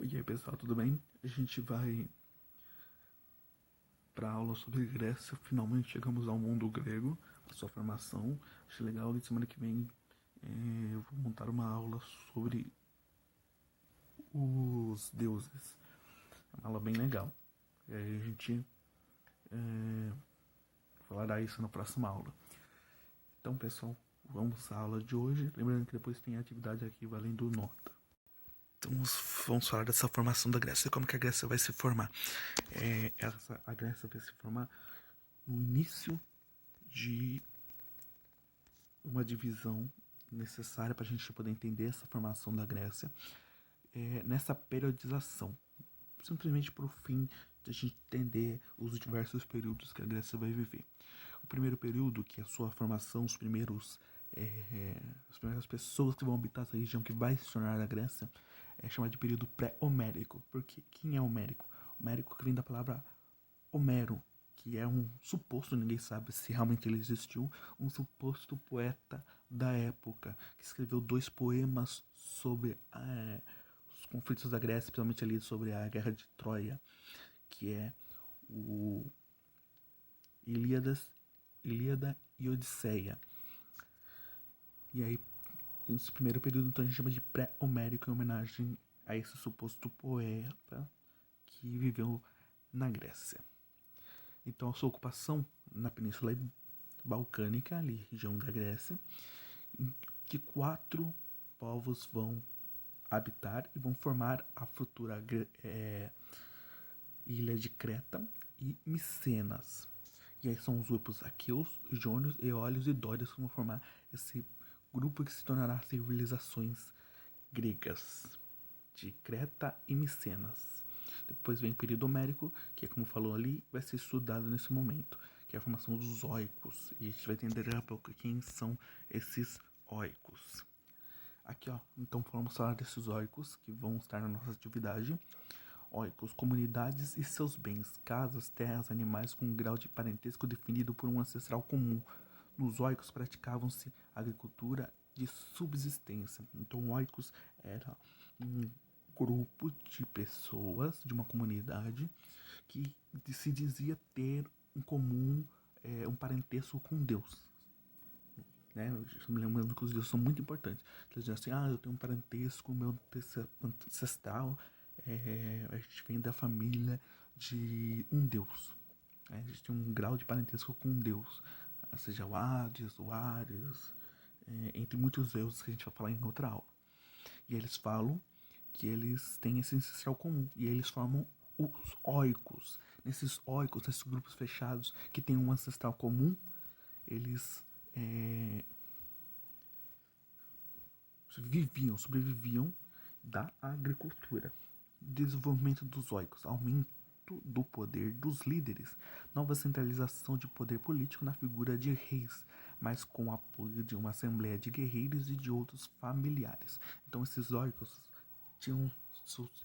E aí pessoal, tudo bem? A gente vai para aula sobre Grécia. Finalmente chegamos ao mundo grego, a sua formação. Acho legal que semana que vem eu vou montar uma aula sobre os deuses. É uma aula bem legal. E aí a gente falará isso na próxima aula. Então pessoal, vamos à aula de hoje. Lembrando que depois tem atividade aqui valendo nota. Então vamos falar dessa formação da Grécia. Como que a Grécia vai se formar? A Grécia vai se formar no início de uma divisão necessária para a gente poder entender essa formação da Grécia nessa periodização, simplesmente para o fim de a gente entender os diversos períodos que a Grécia vai viver. O primeiro período, que é a sua formação, as primeiras pessoas que vão habitar essa região que vai se tornar a Grécia, é chamado de período pré-homérico. Porque quem é homérico? Homérico que vem da palavra Homero, que é um suposto, ninguém sabe se realmente ele existiu, um suposto poeta da época, que escreveu 2 poemas sobre os conflitos da Grécia, principalmente ali sobre a Guerra de Troia, que é o Ilíada e Odisseia. E aí, nesse primeiro período, então, a gente chama de pré-homérico, em homenagem a esse suposto poeta que viveu na Grécia. Então, a sua ocupação na Península Balcânica, ali, região da Grécia, em que 4 povos vão habitar e vão formar a futura ilha de Creta e Micenas. E aí são os grupos aqueus, jônios, eólios e dórios que vão formar esse grupo que se tornará civilizações gregas de Creta e Micenas. Depois vem o período homérico, que é como falou ali, vai ser estudado nesse momento, que é a formação dos oicos. E a gente vai entender daqui a pouco quem são esses oicos. Aqui, ó, então vamos falar desses oicos que vão estar na nossa atividade. Oicos, comunidades e seus bens, casas, terras, animais com um grau de parentesco definido por um ancestral comum. Nos oicos praticavam-se agricultura de subsistência. Então, oicos era um grupo de pessoas de uma comunidade que se dizia ter em comum um parentesco com Deus. Né? Eu me lembrando que os deuses são muito importantes. Eles dizem assim, eu tenho um parentesco, meu ancestral, a gente vem da família de um deus. A gente tem um grau de parentesco com um deus. Seja o Hades, o Ares, entre muitos deuses que a gente vai falar em outra aula. E eles falam que eles têm esse ancestral comum. E eles formam os oicos. Nesses oicos, nesses grupos fechados que têm um ancestral comum, eles sobreviviam da agricultura. Desenvolvimento dos oicos, aumento do poder dos líderes, nova centralização de poder político na figura de reis, mas com o apoio de uma assembleia de guerreiros e de outros familiares. Então esses oicos tinham,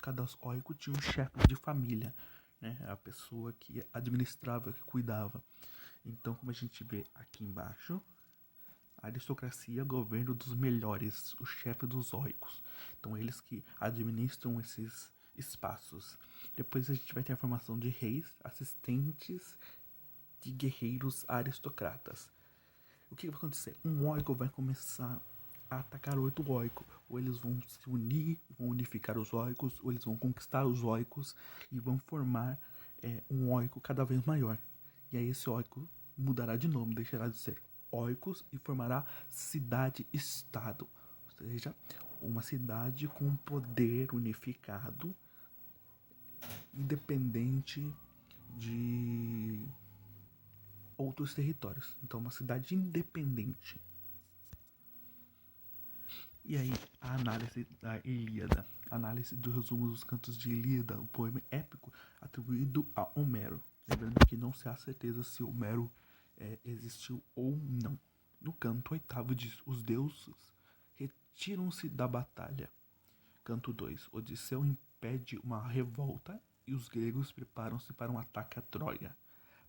cada oico tinha um chefe de família, né? A pessoa que administrava, que cuidava. Então, como a gente vê aqui embaixo, a aristocracia, governo dos melhores, o chefe dos oicos. Então, eles que administram esses espaços. Depois a gente vai ter a formação de reis, assistentes de guerreiros aristocratas. O que vai acontecer? Um oico vai começar a atacar outro oico. Ou eles vão se unir, vão unificar os oicos, ou eles vão conquistar os oicos e vão formar um oico cada vez maior. E aí esse oico mudará de nome, deixará de ser oicos e formará cidade-estado. Ou seja, uma cidade com poder unificado, independente de outros territórios. Então, uma cidade independente. E aí, a análise da Ilíada, análise do resumo dos cantos de Ilíada, o poema épico atribuído a Homero. Lembrando que não se há certeza se Homero existiu ou não. No canto oitavo diz, os deuses retiram-se da batalha. Canto 2, Odisseu impede uma revolta e os gregos preparam-se para um ataque a Troia.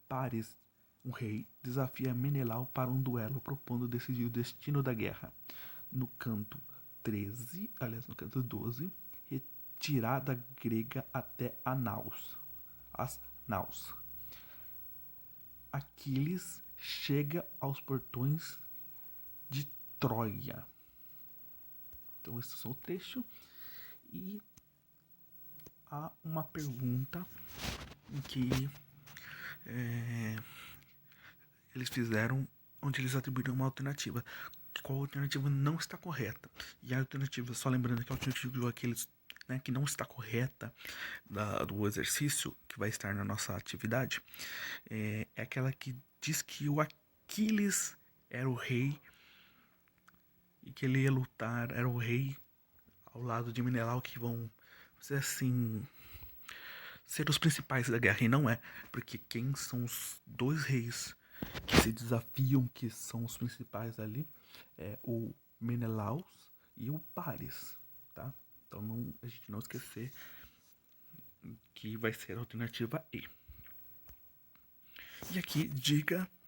Paris, um rei, desafia Menelau para um duelo, propondo decidir o destino da guerra. No canto 13, aliás, no canto 12, tirada grega até a naus. As naus. Aquiles chega aos portões de Troia. Então esse é só o trecho. E há uma pergunta em que eles fizeram, onde eles atribuíram uma alternativa. Qual alternativa não está correta? E a alternativa, só lembrando que a alternativa daqueles, né, que não está correta do exercício, que vai estar na nossa atividade, é aquela que diz que o Aquiles era o rei e que ele ia lutar, era o rei ao lado de Menelau, que vão, dizer assim, ser os principais da guerra. E não é, porque quem são os dois reis que se desafiam, que são os principais ali, é o Menelaus e o Paris, tá? Então a gente não esquecer que vai ser a alternativa E. E aqui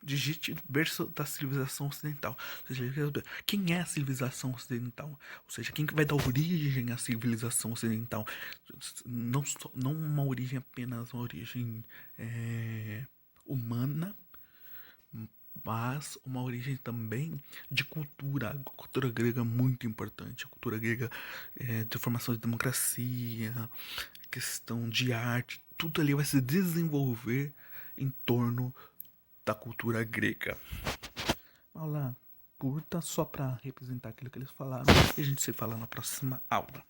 digite berço da civilização ocidental. Ou seja, quem é a civilização ocidental? Ou seja, quem que vai dar origem à civilização ocidental? Não uma origem apenas, uma origem humana, mas uma origem também de cultura. A cultura grega é muito importante. A cultura grega de formação de democracia, questão de arte, tudo ali vai se desenvolver em torno da cultura grega. Aula curta só para representar aquilo que eles falaram e a gente se fala na próxima aula.